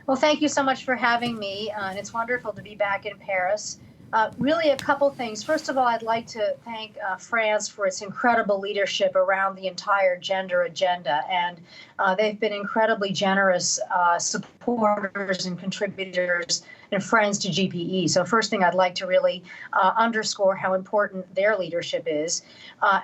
Well, thank you so much for having me. And it's wonderful to be back in Paris. Really, a couple things. First of all, I'd like to thank France for its incredible leadership around the entire gender agenda. And they've been incredibly generous supporters and contributors and friends to GPE. So first thing I'd like to really underscore how important their leadership is.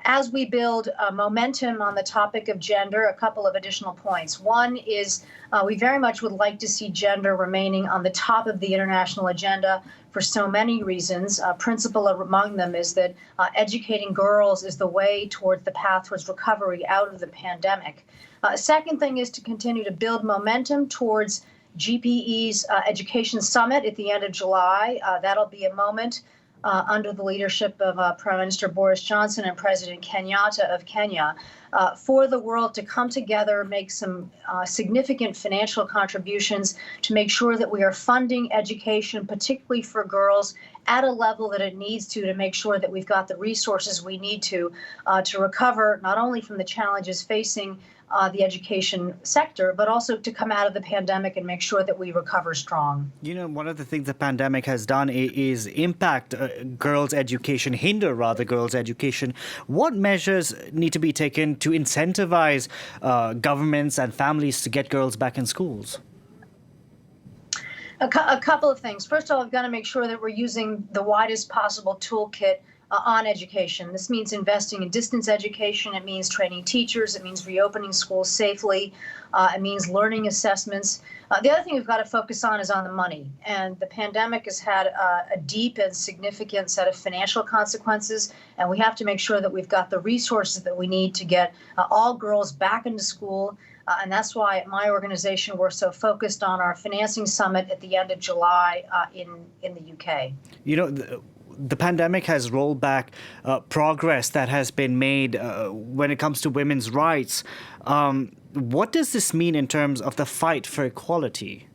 As we build momentum on the topic of gender, a couple of additional points. One is we very much would like to see gender remaining on the top of the international agenda for so many reasons. Principal among them is that educating girls is the way towards the path towards recovery out of the pandemic. Second thing is to continue to build momentum towards GPE's Education Summit at the end of July. That'll be a moment under the leadership of Prime Minister Boris Johnson and President Kenyatta of Kenya for the world to come together, make some significant financial contributions to make sure that we are funding education, particularly for girls, at a level that it needs to make sure that we've got the resources we need to recover not only from the challenges facing the education sector, but also to come out of the pandemic and make sure that we recover strong. You know, one of the things the pandemic has done is impact girls' education, hinder rather girls' education. What measures need to be taken to incentivize governments and families to get girls back in schools? A couple of things. First of all, we've got to make sure that we're using the widest possible toolkit on education. This means investing in distance education. It means training teachers. It means reopening schools safely. It means learning assessments. The other thing we've got to focus on is on the money. And the pandemic has had a deep and significant set of financial consequences. And we have to make sure that we've got the resources that we need to get all girls back into school. And that's why at my organization, we're so focused on our financing summit at the end of July in the UK. You know, the pandemic has rolled back progress that has been made when it comes to women's rights. What does this mean in terms of the fight for equality?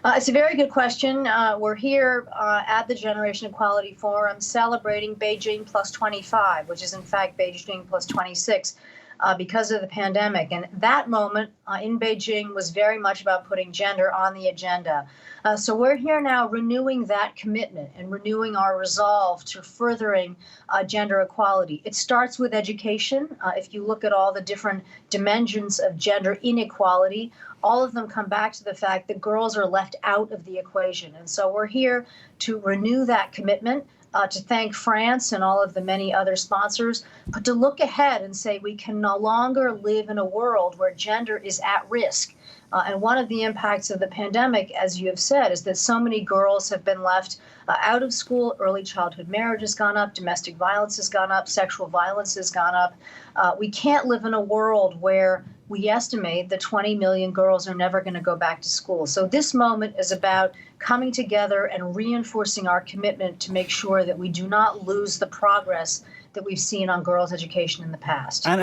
It's a very good question. We're here at the Generation Equality Forum celebrating Beijing plus 25, which is in fact Beijing plus 26. Because of the pandemic. And that moment in Beijing was very much about putting gender on the agenda. So we're here now renewing that commitment and renewing our resolve to furthering gender equality. It starts with education. If you look at all the different dimensions of gender inequality, all of them come back to the fact that girls are left out of the equation. And so we're here to renew that commitment. To thank France and all of the many other sponsors, but to look ahead and say we can no longer live in a world where gender is at risk. And one of the impacts of the pandemic, as you have said, is that so many girls have been left out of school. Early childhood marriage has gone up, domestic violence has gone up, sexual violence has gone up. We can't live in a world where we estimate that 20 million girls are never going to go back to school. So this moment is about coming together and reinforcing our commitment to make sure that we do not lose the progress that we've seen on girls' education in the past.